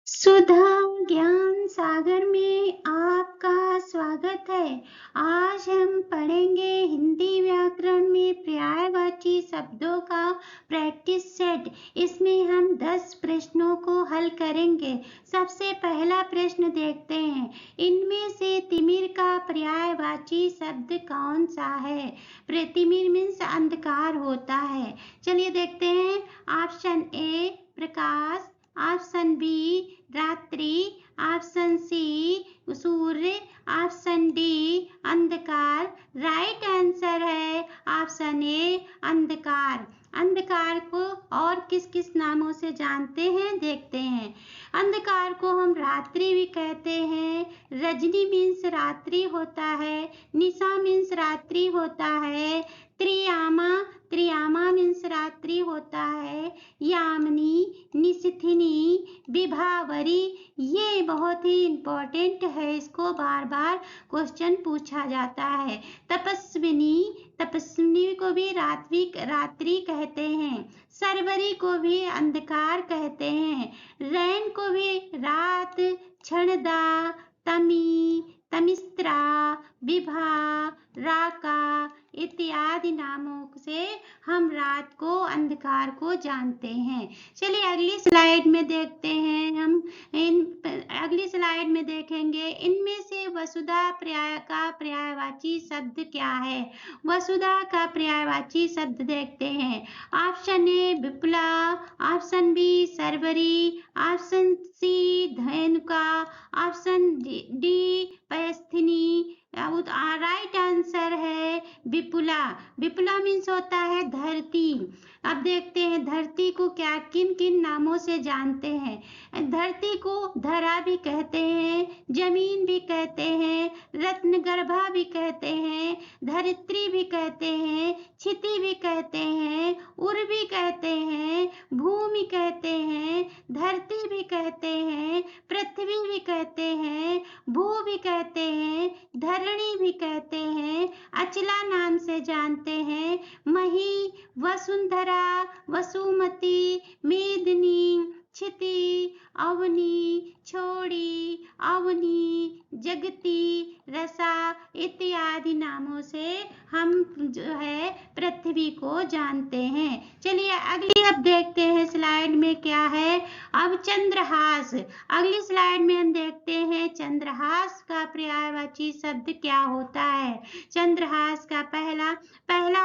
सुधा ज्ञान सागर में आपका स्वागत है। आज हम पढ़ेंगे हिंदी व्याकरण में पर्यायवाची शब्दों का प्रैक्टिस सेट। इसमें हम 10 प्रश्नों को हल करेंगे। सबसे पहला प्रश्न देखते हैं, इनमें से तिमिर का पर्यायवाची शब्द कौन सा है? तिमिर मीन्स अंधकार होता है। चलिए देखते हैं। ऑप्शन ए प्रकाश, ऑप्शन बी रात्रि, ऑप्शन सी सूर्य, ऑप्शन डी अंधकार। राइट आंसर है ऑप्शन ए अंधकार। अंधकार को और किस किस नामों से जानते हैं देखते हैं। अंधकार को हम रात्रि भी कहते हैं। रजनी मीन्स रात्रि होता है। निशा मीन्स रात्रि होता है। त्रियामा, त्रियामा मीन्स रात्रि होता है। यामिनी, निशिथिनी, विभावरी, ये बहुत ही इम्पोर्टेंट है, इसको बार बार क्वेश्चन पूछा जाता है। तपस्विनी, तपस्विनी को भी रात्रि कहते हैं। सरवरी को भी अंधकार कहते हैं। रैन को भी रात, क्षणदा, तमी, तमिस्त्रा, विभा, राका इत्यादि नामों से हम रात को, अंधकार को जानते हैं। चलिए अगली स्लाइड में देखते हैं। हम अगली स्लाइड में देखेंगे, इनमें से वसुधा का पर्यायवाची शब्द क्या है? वसुधा का पर्यायवाची शब्द देखते हैं। ऑप्शन ए विपुला, ऑप्शन बी सरवरी, ऑप्शन सी धेनुका, ऑप्शन डी पयस्थिनी। राइट आंसर है विपुला। विपुला मीन्स होता है धरती। अब देखते हैं धरती को क्या किन किन नामों से जानते हैं। धरती को धरा भी कहते हैं, जमीन भी कहते हैं, रत्नगर्भा भी कहते हैं, धरित्री भी कहते हैं, क्षिति भी कहते हैं, उर भी कहते हैं, भूमि कहते हैं, धरती भी कहते हैं, पृथ्वी भी कहते हैं, भू भी कहते हैं, धरणी भी कहते हैं, अचला नाम से जानते हैं, मही, वसुंधरा, वसुमती, मेदिनी, क्षिति, अवनी, छोड़ी, अवनी, जगती, रसा इत्यादि नामों से हम जो है पृथ्वी को जानते हैं। चलिए अगली अब देखते हैं स्लाइड में क्या है। अब चंद्रहास, अगली स्लाइड में हम देखते हैं चंद्रहास का पर्यायवाची शब्द क्या होता है। चंद्रहास का पहला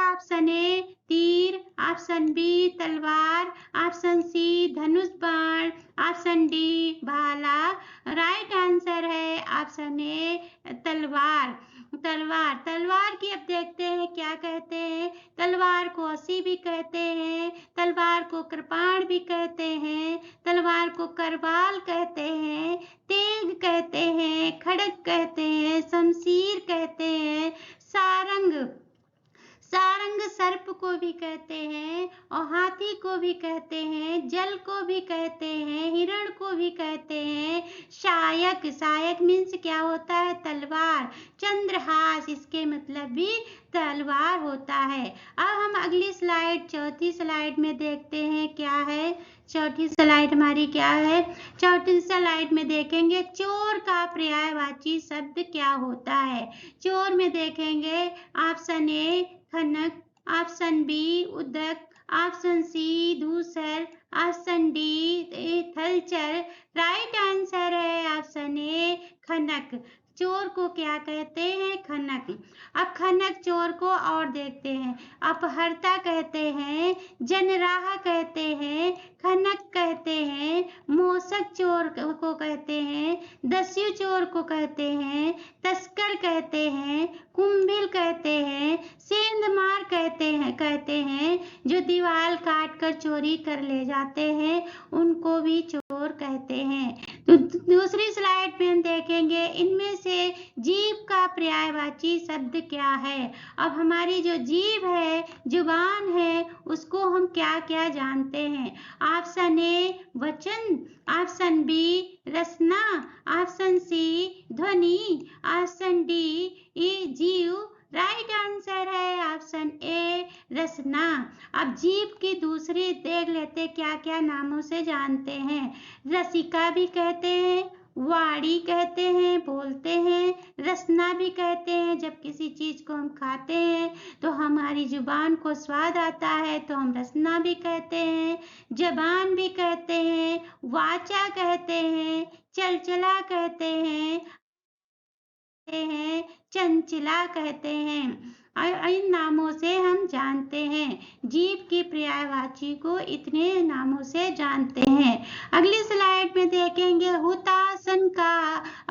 ऑप्शन ए तीर, ऑप्शन बी तलवार, ऑप्शन सी धनुष बाण, ऑप्शन डी भाला। राइट आंसर है ऑप्शन ए तलवार। तलवार की अब देखते हैं क्या कहते हैं। तलवार को असी भी कहते हैं, तलवार को कृपाण भी कहते हैं, तलवार को करवाल कहते हैं, तेग कहते हैं, खड़ग कहते हैं, शमशीर कहते हैं, सारंग सर्प को भी कहते हैं, और हाथी को भी कहते हैं, जल को भी कहते हैं, हिरण को भी कहते हैं, शायक मीन्स क्या होता है तलवार। चंद्रहास इसके मतलब भी तलवार होता है। अब हम अगली स्लाइड चौथी स्लाइड में देखते हैं क्या है। चौथी स्लाइड हमारी क्या है? चौथी स्लाइड में देखेंगे चोर का पर्यायवाची शब्द क्या होता है। चोर में देखेंगे option A Khanak, option B उदक, ऑप्शन सी धूसर, ऑप्शन डी थलचर। राइट आंसर है ऑप्शन ए खनक। चोर को क्या कहते हैं? खनक। अब खनक चोर को और देखते हैं। अपहर्ता कहते हैं, जनराह कहते हैं, खनक कहते हैं, मोसक चोर को कहते हैं, दस्यु चोर को कहते हैं, तस्कर कहते हैं, कुंभिल कहते हैं, सेंधमार कहते हैं जो दीवार काट कर चोरी कर ले जाते हैं उनको भी चोर कहते हैं। तो दूसरी स्लाइड में हम देखेंगे इनमें से जीभ का पर्यायवाची शब्द क्या है। अब हमारी जो जीभ है, जुबान है, उसको हम क्या क्या जानते हैं। ऑप्शन ए वचन, ऑप्शन बी रसना, ऑप्शन सी ध्वनि, ऑप्शन डी जीव। राइट आंसर है ऑप्शन ए रसना। अब जीभ की दूसरी देख लेते क्या क्या नामों से जानते हैं। रसिका भी कहते हैं, वाड़ी कहते हैं, बोलते हैं, रसना भी कहते हैं। जब किसी चीज को हम खाते हैं तो हमारी जुबान को स्वाद आता है तो हम रसना भी कहते हैं, जबान भी कहते हैं, वाचा कहते हैं, चलचला कहते हैं, चंचला कहते हैं। इन नामों से हम जानते हैं। जीभ की पर्यायवाची को इतने नामों से जानते हैं। अगली स्लाइड में देखेंगे हुतासन का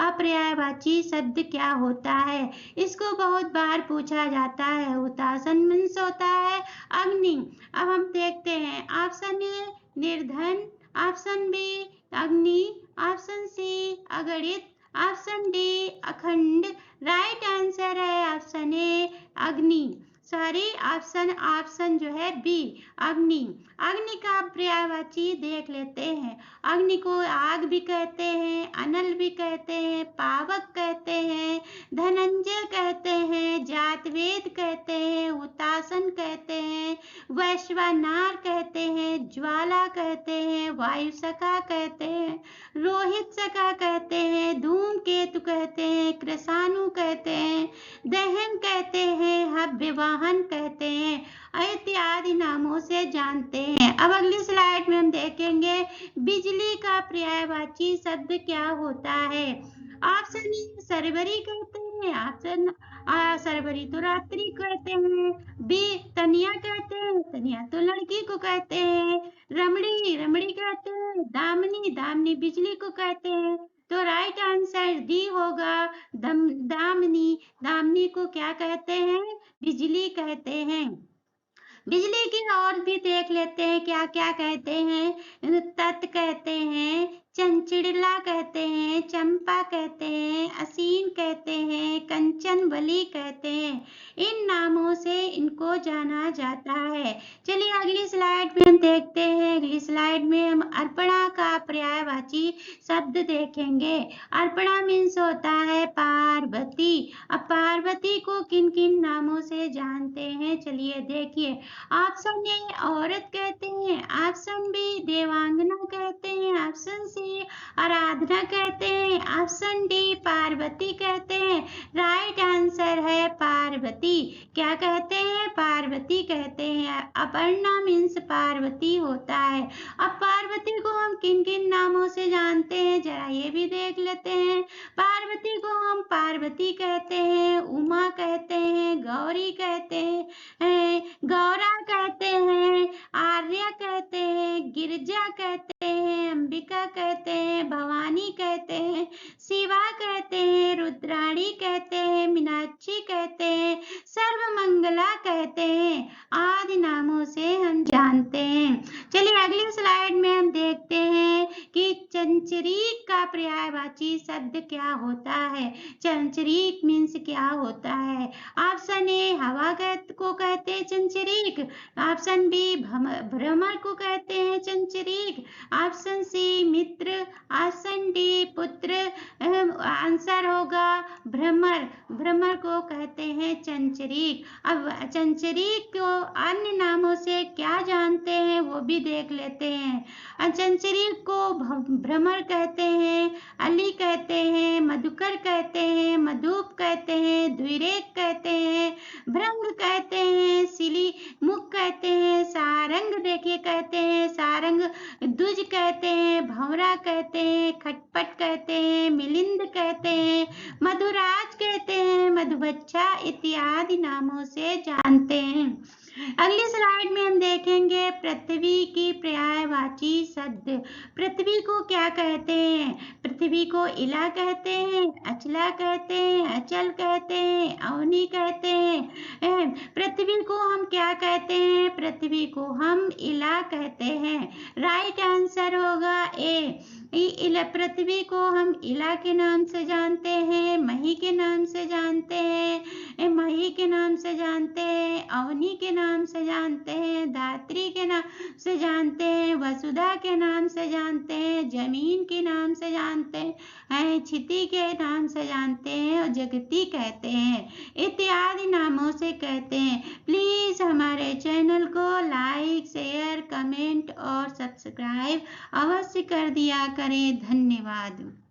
अपर्यायवाची शब्द क्या होता है। इसको बहुत बार पूछा जाता है। हुतासन मीन्स होता है अग्नि। अब हम देखते हैं ऑप्शन ए निर्धन, ऑप्शन बी अग्नि, ऑप्शन सी अगणित, ऑप्शन डी अखंड। राइट आंसर है ऑप्शन ए अग्नि। सॉरी ऑप्शन जो है बी अग्नि। अग्नि का पर्यायवाची देख लेते हैं। अग्नि को आग भी कहते हैं, अनल भी कहते हैं, पावक कहते हैं, धनंजय कहते हैं, जातवेद कहते हैं, हुतासन कहते हैं, वैश्वानार कहते हैं, ज्वाला कहते हैं, वायु सखा कहते हैं, रोहित सखा कहते हैं, धूमकेतु कहते हैं, कृषाणु कहते हैं, दहन कहते हैं, हव्यवाहन कहते हैं। इत्यादि नामों से जानते हैं। अब अगली स्लाइड में हम देखेंगे बिजली का पर्यायवाची शब्द क्या होता है। ऑप्शन ए सरबरी कहते हैं, ऑप्शन सरबरी तो रात्रि कहते हैं, बी तनिया कहते हैं, तनिया तो लड़की को कहते हैं, रमणी रमणी कहते हैं, दामिनी दामिनी बिजली को कहते हैं। तो राइट आंसर डी होगा दामिनी। दामिनी को क्या कहते हैं? बिजली कहते हैं। बिजली की और भी देख लेते हैं क्या क्या कहते हैं। तत् कहते हैं, चंचड़िला कहते हैं, चंपा कहते हैं, असीन कहते हैं, कंचन बली कहते हैं। इन नामों से इनको जाना जाता है। चलिए अगली स्लाइड में हम देखते हैं। अगली स्लाइड में हम अर्पणा का पर्यायवाची शब्द देखेंगे। अर्पणा मीन्स होता है पार्वती। अब पार्वती को किन किन नामों से जानते हैं चलिए देखिए। ऑप्शन ए औरत कहते हैं, ऑप्शन बी देवांगना कहते हैं, ऑप्शन सी आराधना कहते हैं, ऑप्शन डी पार्वती कहते हैं। राइट आंसर है पार्वती। क्या कहते हैं? पार्वती कहते हैं। अपर्णा मीन्स पार्वती होता है। अब पार्वती को हम किन किन नामों से जानते हैं जरा ये भी देख लेते हैं। पार्वती को हम पार्वती कहते हैं, उमा कहते हैं, गौरी कहते हैं, गौरा कहते हैं, आर्या कहते हैं, गिरजा कहते हैं, अंबिका कहते हैं, भवानी कहते हैं, शिवा कहते हैं, रुद्राणी कहते हैं, मीनाक्षी कहते हैं, सर्वमंगला कहते हैं। आदि नामों से हम जानते हैं। चलिए अगली स्लाइड में हम देखते हैं कि चंचरीक का पर्यायवाची शब्द क्या होता है। चंचरीक मीन्स क्या होता है। ऑप्शन ए हवा को कहते हैं चंचरीक, ऑप्शन बी भ्रमर को कहते हैं चंचरीक, ऑप्शन सी मित्र, ऑप्शन डी पुत्र। आंसर होगा भ्रमर। भ्रमर को कहते हैं चंचरीक। अब चंचरीक को अन्य नामों से क्या जानते हैं वो भी देख लेते हैं। चंचरीक को भ्रमर कहते हैं, अली कहते हैं, मधुकर कहते हैं, मधुप कहते हैं, द्विरेक कहते हैं, भृंग कहते हैं, सिली मुख कहते हैं, सारंग देखिए कहते हैं, सारंग दुज कहते हैं, भंवरा कहते हैं, खटपट कहते हैं, मिलिंद कहते हैं, मधुराज कहते हैं, मधुबच्छा इत्यादि नामों से जानते हैं। अगली स्लाइड में हम देखेंगे पृथ्वी की पर्यायवाची शब्द। पृथ्वी को क्या कहते हैं? पृथ्वी को इला कहते हैं, अचला कहते हैं, अचल कहते हैं, अवनी कहते हैं। पृथ्वी को हम क्या कहते हैं? पृथ्वी को हम इला कहते हैं। राइट आंसर होगा ए। पृथ्वी को हम इला के नाम से जानते हैं, मही के नाम से जानते हैं, मही के नाम से जानते हैं, अवनी के नाम से जानते हैं, धात्री के नाम से जानते हैं, वसुधा के नाम से जानते हैं, जमीन के नाम से जानते हैं, क्षिति के नाम से जानते हैं और जगती कहते हैं, इत्यादि नामों से कहते हैं। प्लीज हमारे चैनल को लाइक, शेयर, कमेंट और सब्सक्राइब अवश्य कर दिया करें। धन्यवाद।